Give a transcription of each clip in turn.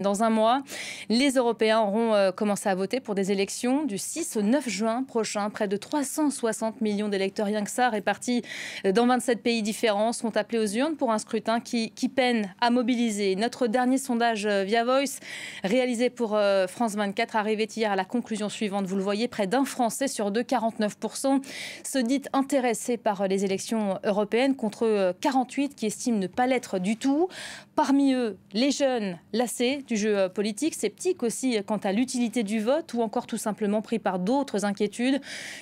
Dans un mois, les Européens auront commencé à voter pour des élections du 6 au 9 juin prochain. Près de 360 millions d'électeurs, rien que ça, répartis dans 27 pays différents, sont appelés aux urnes pour un scrutin qui peine à mobiliser. Notre dernier sondage via Voice, réalisé pour France 24, arrivait hier à la conclusion suivante. Vous le voyez, près d'un Français sur deux, 49%, se dit intéressé par les élections européennes, contre 48% qui estiment ne pas l'être du tout. Parmi eux, les jeunes lassés du jeu politique, sceptiques aussi quant à l'utilité du vote ou encore tout simplement pris par d'autres inquiétudes.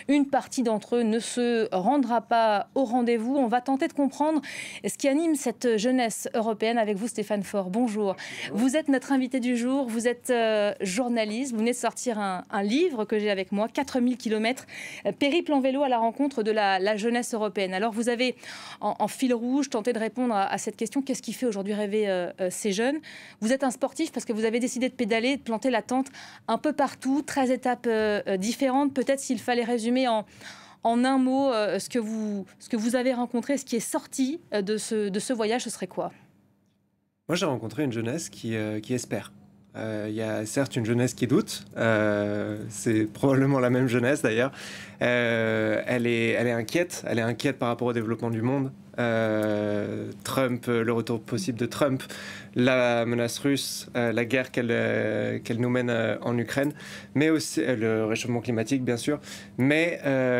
Une partie d'entre eux ne se rendra pas au rendez-vous. On va tenter de comprendre ce qui anime cette jeunesse européenne avec vous, Stéphane Faure. Bonjour. Vous êtes notre invité du jour, vous êtes journaliste, vous venez de sortir un livre que j'ai avec moi, 4000 km, périple en vélo à la rencontre de la jeunesse européenne. Alors vous avez en fil rouge tenté de répondre à cette question, qu'est-ce qui fait aujourd'hui rêver ces jeunes? Vous êtes un sportif parce que vous avez décidé de pédaler, de planter la tente un peu partout, 13 étapes différentes. Peut-être s'il fallait résumer en un mot ce que vous avez rencontré, ce qui est sorti de ce voyage, ce serait quoi? Moi, j'ai rencontré une jeunesse qui espère. Il y a certes une jeunesse qui doute, c'est probablement la même jeunesse d'ailleurs. Elle est inquiète par rapport au développement du monde. Trump, le retour possible de Trump, la menace russe, la guerre qu'elle nous mène en Ukraine, mais aussi le réchauffement climatique bien sûr. Mais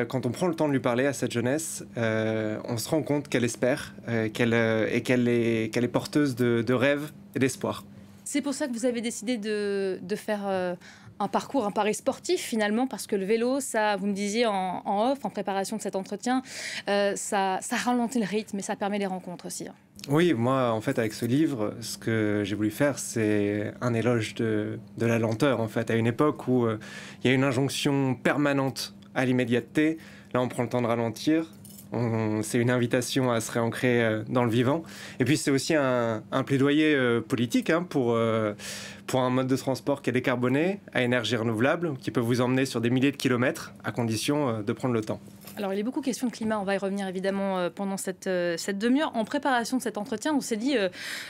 quand on prend le temps de lui parler à cette jeunesse, on se rend compte qu'elle espère, qu'elle est porteuse de rêves et d'espoir. C'est pour ça que vous avez décidé de faire un parcours, un pari sportif finalement, parce que le vélo, ça, vous me disiez en off, en préparation de cet entretien, ça ralentit le rythme et ça permet les rencontres aussi. Oui, moi, en fait, avec ce livre, ce que j'ai voulu faire, c'est un éloge de la lenteur, en fait, à une époque où il y a une injonction permanente à l'immédiateté. Là, on prend le temps de ralentir. C'est une invitation à se réancrer dans le vivant. Et puis c'est aussi un plaidoyer politique pour un mode de transport qui est décarboné, à énergie renouvelable, qui peut vous emmener sur des milliers de kilomètres, à condition de prendre le temps. Alors, il y a beaucoup de questions de climat, on va y revenir évidemment pendant cette demi-heure. En préparation de cet entretien, on s'est dit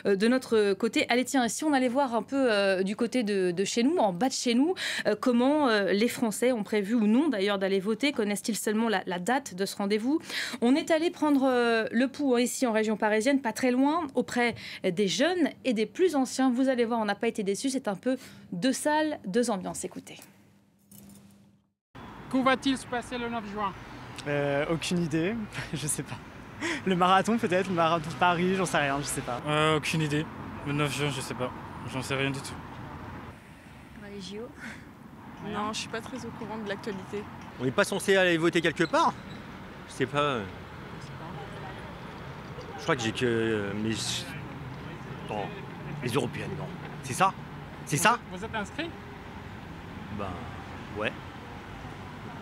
de notre côté, allez tiens, si on allait voir un peu du côté de chez nous, en bas de chez nous, comment les Français ont prévu ou non d'ailleurs d'aller voter, connaissent-ils seulement la date de ce rendez-vous? On est allé prendre le pouls ici en région parisienne, pas très loin, auprès des jeunes et des plus anciens. Vous allez voir, on n'a pas été déçus, c'est un peu deux salles, deux ambiances, écoutez. Qu'où va-t-il se passer le 9 juin? Aucune idée, je sais pas. Le marathon peut-être, le marathon de Paris, j'en sais rien, je sais pas. Aucune idée. Le 9 juin, je sais pas. J'en sais rien du tout. Les JO. Non, je suis pas très au courant de l'actualité. On n'est pas censé aller voter quelque part? Je sais pas. Je crois que j'ai que... Non, les européennes, non. C'est ça? C'est ça? Vous êtes inscrit? Ben, ouais.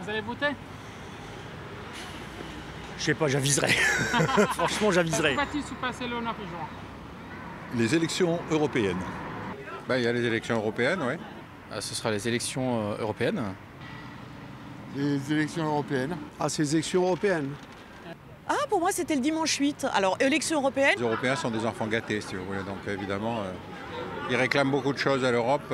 Vous allez voter? Je sais pas, j'aviserai. Franchement, j'aviserai. Où va-t-il se passer le 9 juin? Les élections européennes. Il y a les élections européennes, oui. Ce sera les élections européennes. Les élections européennes. Ah, c'est les élections européennes. Ah, pour moi, c'était le dimanche 8. Alors, élections européennes. Les Européens sont des enfants gâtés, si vous voulez. Donc, évidemment, ils réclament beaucoup de choses à l'Europe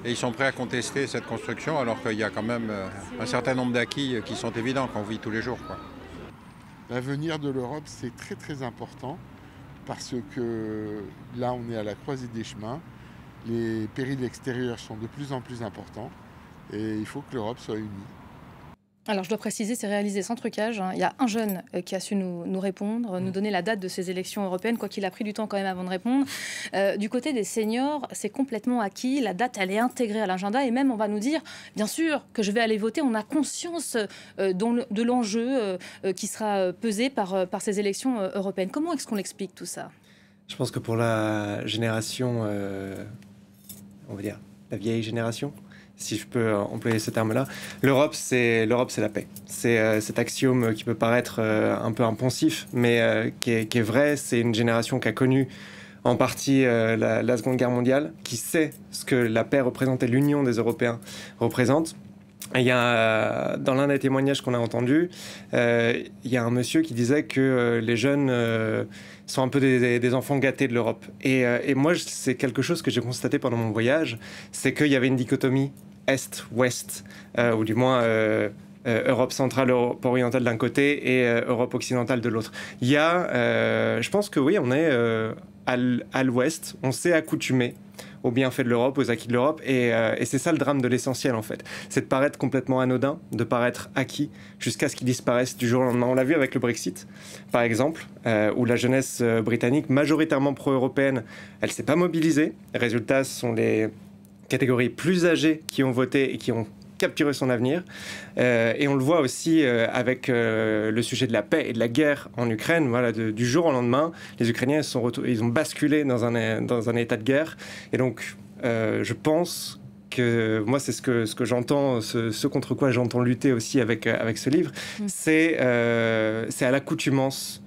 et ils sont prêts à contester cette construction, alors qu'il y a quand même un certain nombre d'acquis qui sont évidents qu'on vit tous les jours, quoi. L'avenir de l'Europe, c'est très très important parce que là, on est à la croisée des chemins. Les périls extérieurs sont de plus en plus importants et il faut que l'Europe soit unie. Alors, je dois préciser, c'est réalisé sans trucage. Il y a un jeune qui a su nous répondre, nous donner la date de ces élections européennes, quoi qu'il a pris du temps quand même avant de répondre. Du côté des seniors, c'est complètement acquis. La date, elle est intégrée à l'agenda. Et même, on va nous dire, bien sûr, que je vais aller voter. On a conscience de l'enjeu qui sera pesé par ces élections européennes. Comment est-ce qu'on l'explique tout ça? Je pense que pour la génération, on va dire, la vieille génération, si je peux employer ce terme-là, l'Europe, c'est la paix. C'est cet axiome qui peut paraître un peu impensif, mais qui est vrai. C'est une génération qui a connu en partie la Seconde Guerre mondiale, qui sait ce que la paix représente et l'union des Européens représente. Et il y a, dans l'un des témoignages qu'on a entendus, il y a un monsieur qui disait que les jeunes sont un peu des enfants gâtés de l'Europe. Et moi, c'est quelque chose que j'ai constaté pendant mon voyage, c'est qu'il y avait une dichotomie Est-Ouest, ou du moins Europe centrale, Europe orientale d'un côté et Europe occidentale de l'autre. Il y a, je pense que oui, on est à l'Ouest, on s'est accoutumé aux bienfaits de l'Europe, aux acquis de l'Europe, et c'est ça le drame de l'essentiel en fait. C'est de paraître complètement anodin, de paraître acquis, jusqu'à ce qu'ils disparaissent du jour au lendemain. On l'a vu avec le Brexit, par exemple, où la jeunesse britannique, majoritairement pro-européenne, elle ne s'est pas mobilisée. Résultat, ce sont les catégories plus âgées qui ont voté et qui ont capturer son avenir. Et on le voit aussi avec le sujet de la paix et de la guerre en Ukraine. Voilà, du jour au lendemain, les Ukrainiens ils ont basculé dans un état de guerre. Et donc, je pense que moi, c'est ce que j'entends, ce contre quoi j'entends lutter aussi avec ce livre, c'est à l'accoutumance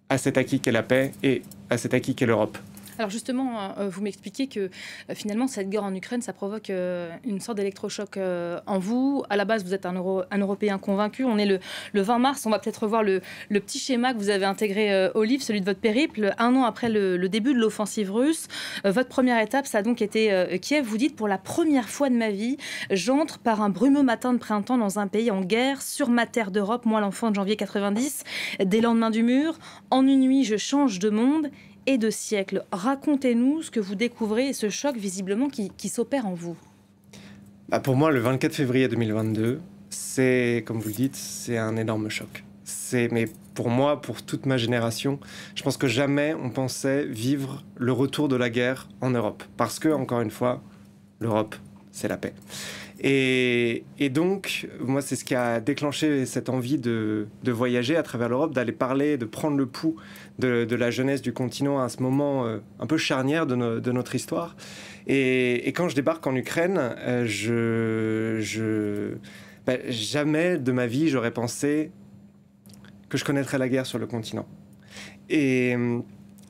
à cet acquis qu'est la paix et à cet acquis qu'est l'Europe. Alors justement, vous m'expliquez que finalement, cette guerre en Ukraine, ça provoque une sorte d'électrochoc en vous. À la base, vous êtes un Européen convaincu. On est le 20 mars. On va peut-être revoir le petit schéma que vous avez intégré au livre, celui de votre périple. 1 an après le début de l'offensive russe, votre première étape, ça a donc été Kiev. Vous dites, pour la première fois de ma vie, j'entre par un brumeux matin de printemps dans un pays en guerre, sur ma terre d'Europe, moi l'enfant de janvier 90, des lendemains du mur. En une nuit, je change de monde et de siècles. Racontez-nous ce que vous découvrez et ce choc visiblement qui s'opère en vous. Pour moi, le 24 février 2022, c'est, comme vous le dites, c'est un énorme choc. Mais pour moi, pour toute ma génération, je pense que jamais on pensait vivre le retour de la guerre en Europe. Parce que, encore une fois, l'Europe, c'est la paix. Et donc, moi, c'est ce qui a déclenché cette envie de voyager à travers l'Europe, d'aller parler, de prendre le pouls de la jeunesse du continent à ce moment un peu charnière de notre histoire. Et quand je débarque en Ukraine, jamais de ma vie, j'aurais pensé que je connaîtrais la guerre sur le continent. Et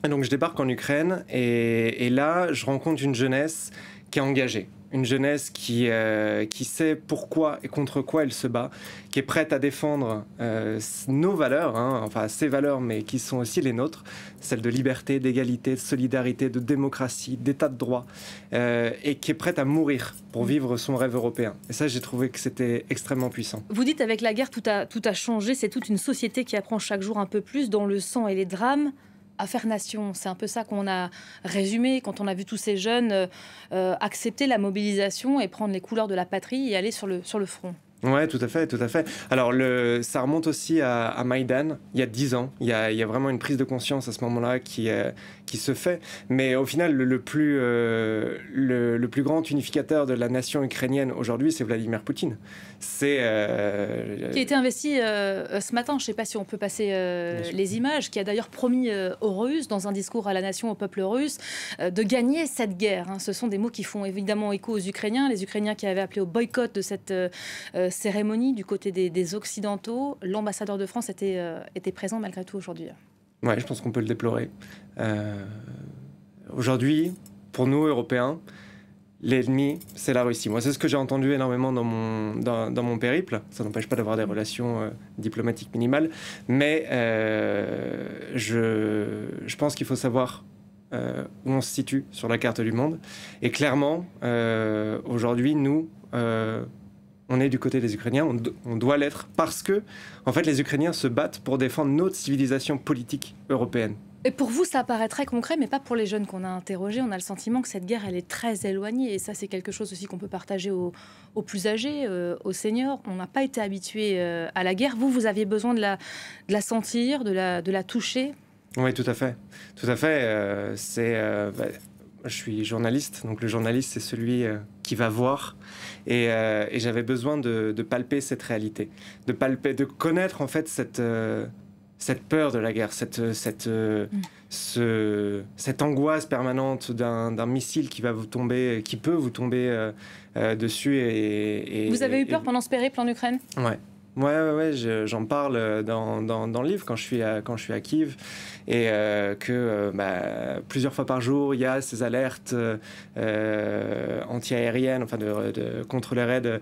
donc, je débarque en Ukraine et là, je rencontre une jeunesse qui est engagée. Une jeunesse qui sait pourquoi et contre quoi elle se bat, qui est prête à défendre nos valeurs, enfin ses valeurs, mais qui sont aussi les nôtres, celles de liberté, d'égalité, de solidarité, de démocratie, d'état de droit, et qui est prête à mourir pour vivre son rêve européen. Et ça, j'ai trouvé que c'était extrêmement puissant. Vous dites, avec la guerre, tout a changé, c'est toute une société qui apprend chaque jour un peu plus dans le sang et les drames à faire nation. C'est un peu ça qu'on a résumé quand on a vu tous ces jeunes accepter la mobilisation et prendre les couleurs de la patrie et aller sur le front. Ouais, tout à fait, tout à fait. Alors, ça remonte aussi à Maïdan, il y a 10 ans. Il y a vraiment une prise de conscience à ce moment-là qui se fait. Mais au final, le plus grand unificateur de la nation ukrainienne aujourd'hui, c'est Vladimir Poutine. Qui a été investi ce matin, je ne sais pas si on peut passer les images, qui a d'ailleurs promis aux Russes, dans un discours à la nation, au peuple russe, de gagner cette guerre. Ce sont des mots qui font évidemment écho aux Ukrainiens, les Ukrainiens qui avaient appelé au boycott de cette cérémonie du côté des Occidentaux. L'ambassadeur de France était présent malgré tout aujourd'hui. Ouais, je pense qu'on peut le déplorer. Aujourd'hui, pour nous, Européens, l'ennemi, c'est la Russie. Moi, c'est ce que j'ai entendu énormément dans mon périple. Ça n'empêche pas d'avoir des relations diplomatiques minimales. Mais je pense qu'il faut savoir où on se situe sur la carte du monde. Et clairement, aujourd'hui, nous... on est du côté des Ukrainiens, on doit l'être parce que, en fait, les Ukrainiens se battent pour défendre notre civilisation politique européenne. Et pour vous, ça paraît très concret, mais pas pour les jeunes qu'on a interrogés. On a le sentiment que cette guerre, elle est très éloignée. Et ça, c'est quelque chose aussi qu'on peut partager aux plus âgés, aux seniors. On n'a pas été habitués à la guerre. Vous aviez besoin de la sentir, de la toucher. Oui, tout à fait. Tout à fait. Je suis journaliste, donc le journaliste, c'est celui qui va voir. Et j'avais besoin de palper cette réalité, de connaître en fait cette peur de la guerre, cette angoisse permanente d'un missile qui peut vous tomber dessus. Vous avez eu peur pendant ce périple en Ukraine ? Ouais. Ouais, j'en parle dans le livre quand je suis à Kiev, et plusieurs fois par jour il y a ces alertes anti-aériennes, enfin contre les raids,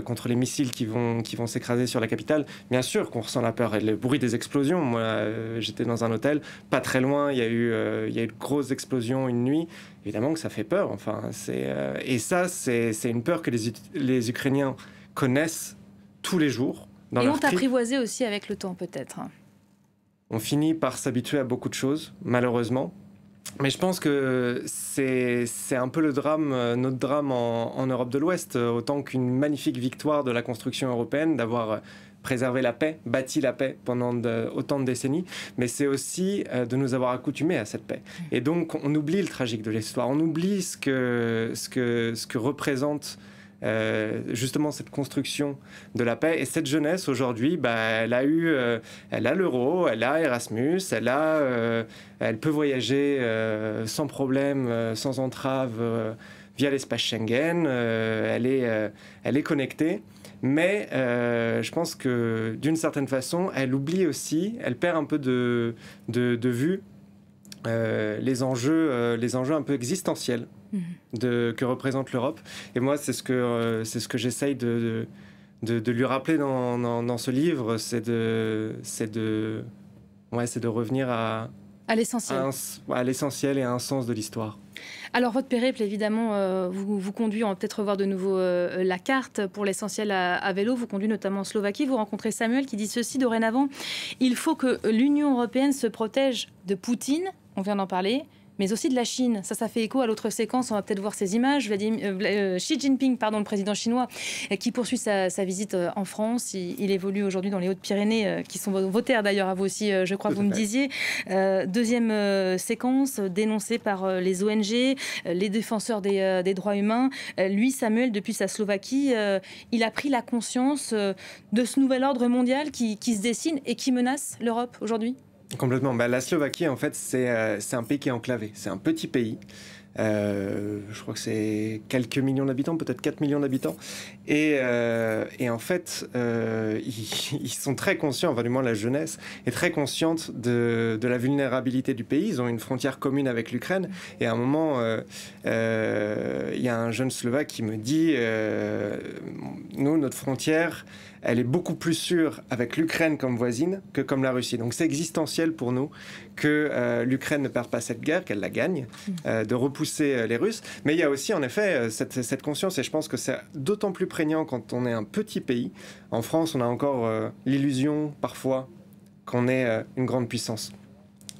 contre les missiles qui vont s'écraser sur la capitale. Bien sûr qu'on ressent la peur et le bruit des explosions. Moi, j'étais dans un hôtel pas très loin, il y a eu de grosses explosions une nuit. Évidemment que ça fait peur. Enfin, et ça, c'est une peur que les Ukrainiens connaissent tous les jours. Et ont apprivoisé aussi avec le temps, peut-être. On finit par s'habituer à beaucoup de choses, malheureusement. Mais je pense que c'est un peu notre drame en Europe de l'Ouest, autant qu'une magnifique victoire de la construction européenne, d'avoir préservé la paix, bâti la paix pendant autant de décennies, mais c'est aussi de nous avoir accoutumés à cette paix. Et donc, on oublie le tragique de l'histoire, on oublie ce que représente justement cette construction de la paix. Et cette jeunesse aujourd'hui, elle a l'euro, elle a Erasmus, elle peut voyager sans problème, sans entrave via l'espace Schengen, elle est connectée. Mais je pense que d'une certaine façon, elle oublie aussi, elle perd un peu de vue les enjeux un peu existentiels que représente l'Europe. Et moi, c'est ce que j'essaye de lui rappeler dans ce livre, c'est de revenir à l'essentiel. À l'essentiel et à un sens de l'histoire. Alors, votre périple, évidemment, vous conduit, on va peut-être revoir de nouveau la carte pour l'essentiel à vélo, vous conduit notamment en Slovaquie. Vous rencontrez Samuel qui dit ceci: dorénavant, il faut que l'Union européenne se protège de Poutine, on vient d'en parler, mais aussi de la Chine. Ça fait écho à l'autre séquence, on va peut-être voir ces images. Xi Jinping, le président chinois, qui poursuit sa visite en France. Il évolue aujourd'hui dans les Hautes-Pyrénées, qui sont vos terres d'ailleurs, à vous aussi, je crois que vous me disiez. Deuxième séquence, dénoncée par les ONG, les défenseurs des droits humains. Lui, Samuel, depuis sa Slovaquie, il a pris la conscience de ce nouvel ordre mondial qui se dessine et qui menace l'Europe aujourd'hui. Complètement. La Slovaquie, en fait, c'est un pays qui est enclavé. C'est un petit pays. Je crois que c'est quelques millions d'habitants, peut-être 4 millions d'habitants. Et en fait, ils sont très conscients, enfin du moins la jeunesse, est très consciente de la vulnérabilité du pays. Ils ont une frontière commune avec l'Ukraine. Et à un moment, il y a un jeune Slovaque qui me dit nous, notre frontière, elle est beaucoup plus sûre avec l'Ukraine comme voisine que comme la Russie. Donc c'est existentiel pour nous que l'Ukraine ne perde pas cette guerre, qu'elle la gagne, de repousser les Russes. Mais il y a aussi en effet cette conscience, et je pense que c'est d'autant plus prégnant quand on est un petit pays. En France, on a encore l'illusion parfois qu'on est une grande puissance.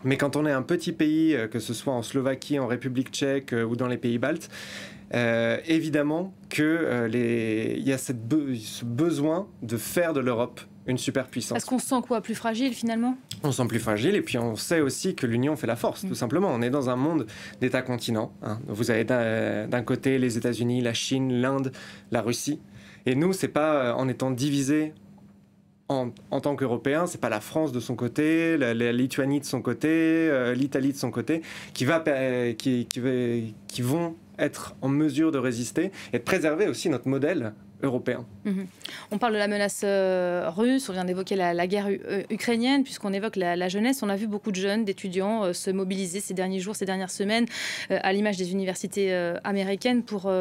Mais quand on est un petit pays, que ce soit en Slovaquie, en République tchèque ou dans les pays baltes, évidemment qu'il y a ce besoin de faire de l'Europe une superpuissance. Est-ce qu'on se sent quoi, plus fragile finalement ? On se sent plus fragile, et puis on sait aussi que l'Union fait la force, tout simplement. On est dans un monde d'États-continents. Vous avez d'un côté les États-Unis, la Chine, l'Inde, la Russie. Et nous, c'est pas en étant divisés en tant qu'Européens, c'est pas la France de son côté, la Lituanie de son côté, l'Italie de son côté, qui vont être en mesure de résister et de préserver aussi notre modèle européen. On parle de la menace russe, on vient d'évoquer la guerre ukrainienne, puisqu'on évoque la jeunesse. On a vu beaucoup de jeunes, d'étudiants se mobiliser ces derniers jours, ces dernières semaines, à l'image des universités américaines pour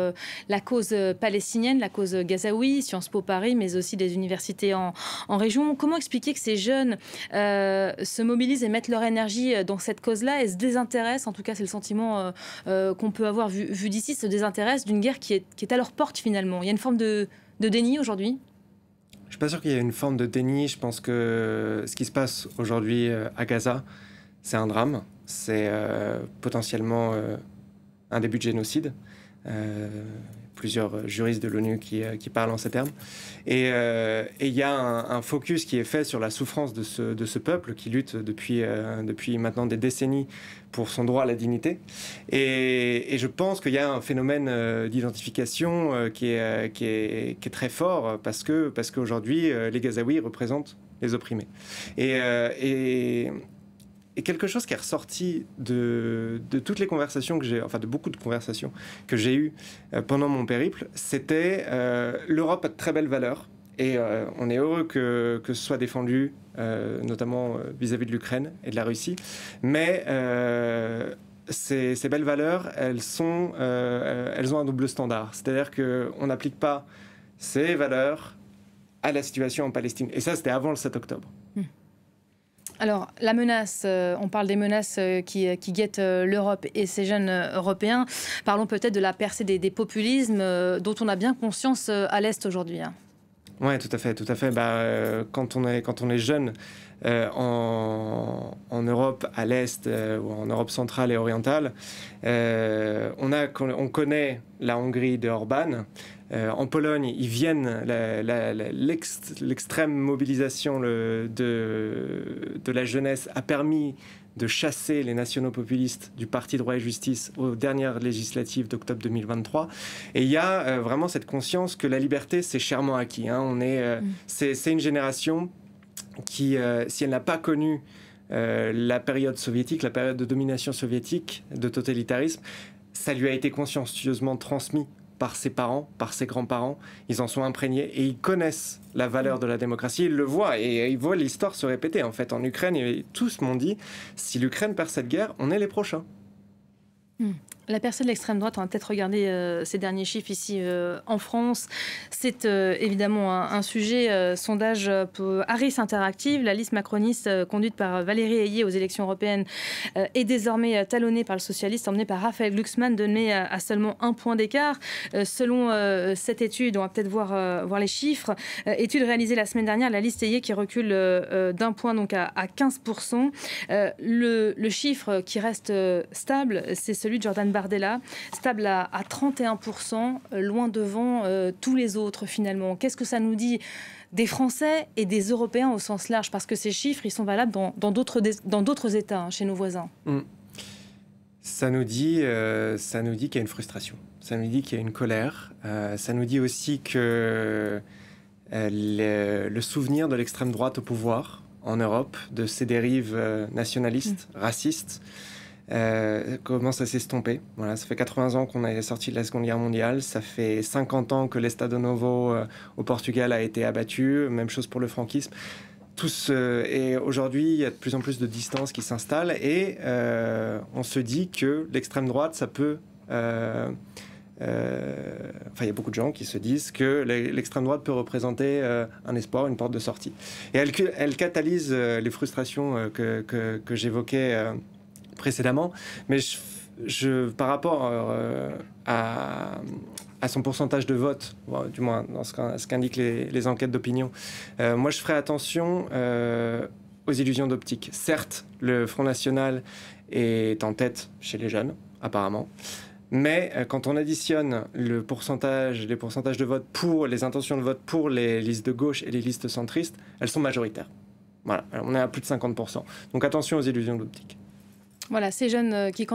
la cause palestinienne, la cause gazaoui, Sciences Po Paris, mais aussi des universités en région. Comment expliquer que ces jeunes se mobilisent et mettent leur énergie dans cette cause-là et se désintéressent, en tout cas c'est le sentiment qu'on peut avoir vu d'ici, se désintéressent d'une guerre qui est à leur porte finalement. Il y a une forme de déni aujourd'hui ? Je ne suis pas sûr qu'il y ait une forme de déni. Je pense que ce qui se passe aujourd'hui à Gaza, c'est un drame. C'est potentiellement un début de génocide. Plusieurs juristes de l'ONU qui parlent en ces termes. Et il y a un focus qui est fait sur la souffrance de ce peuple qui lutte depuis maintenant des décennies pour son droit à la dignité. Et je pense qu'il y a un phénomène d'identification qui est très fort parce qu'aujourd'hui, les Gazaouis représentent les opprimés. Et quelque chose qui est ressorti de toutes les conversations que j'ai, enfin de beaucoup de conversations que j'ai eues pendant mon périple, c'était l'Europe a de très belles valeurs Et on est heureux que ce soit défendu, notamment vis-à-vis de l'Ukraine et de la Russie. Mais ces belles valeurs, elles ont un double standard. C'est-à-dire qu'on n'applique pas ces valeurs à la situation en Palestine. Et ça, c'était avant le 7 octobre. Alors, la menace, on parle des menaces qui guettent l'Europe et ces jeunes Européens. Parlons peut-être de la percée des populismes dont on a bien conscience à l'Est aujourd'hui. Oui, tout à fait, tout à fait. Quand on est jeune en Europe, à l'Est ou en Europe centrale et orientale, on connaît la Hongrie de Orban. En Pologne, ils viennent l'extrême mobilisation de la jeunesse a permis de chasser les nationaux populistes du Parti droit et justice aux dernières législatives d'octobre 2023. Et il y a vraiment cette conscience que la liberté, c'est chèrement acquis. C'est une génération qui, si elle n'a pas connu la période soviétique, la période de domination soviétique, de totalitarisme, ça lui a été consciencieusement transmis par ses parents, par ses grands-parents. Ils en sont imprégnés et ils connaissent la valeur de la démocratie. Ils le voient et ils voient l'histoire se répéter. En fait, en Ukraine, tous m'ont dit, si l'Ukraine perd cette guerre, on est les prochains. La percée de l'extrême droite, on va peut-être regarder ces derniers chiffres ici en France. C'est évidemment un sujet. Sondage Harris Interactive, la liste macroniste conduite par Valérie Ayé aux élections européennes est désormais talonnée par le socialiste emmené par Raphaël Glucksmann, donné à seulement 1 point d'écart. Selon cette étude, on va peut-être voir les chiffres. Étude réalisée la semaine dernière, la liste Ayé qui recule d'1 point donc à 15%. Le chiffre qui reste stable, c'est celui de Jordan Bardella, stable à 31%, loin devant tous les autres finalement. Qu'est-ce que ça nous dit des Français et des Européens au sens large? Parce que ces chiffres, ils sont valables dans d'autres États, chez nos voisins. Ça nous dit qu'il y a une frustration, ça nous dit qu'il y a une colère, ça nous dit aussi que le souvenir de l'extrême droite au pouvoir en Europe, de ces dérives nationalistes, racistes, commence à s'estomper. Voilà, ça fait 80 ans qu'on est sorti de la Seconde Guerre mondiale, ça fait 50 ans que l'Estado Novo au Portugal a été abattu, même chose pour le franquisme. Et aujourd'hui, il y a de plus en plus de distance qui s'installe et on se dit que l'extrême droite, ça peut... il y a beaucoup de gens qui se disent que l'extrême droite peut représenter un espoir, une porte de sortie. Et elle catalyse les frustrations que j'évoquais précédemment, mais par rapport à son pourcentage de vote, du moins dans ce qu'indiquent les enquêtes d'opinion, moi je ferai attention aux illusions d'optique. Certes, le Front National est en tête chez les jeunes, apparemment, mais quand on additionne les pourcentages de vote pour les intentions de vote pour les listes de gauche et les listes centristes, elles sont majoritaires. Voilà, on est à plus de 50%. Donc attention aux illusions d'optique. Voilà, ces jeunes qui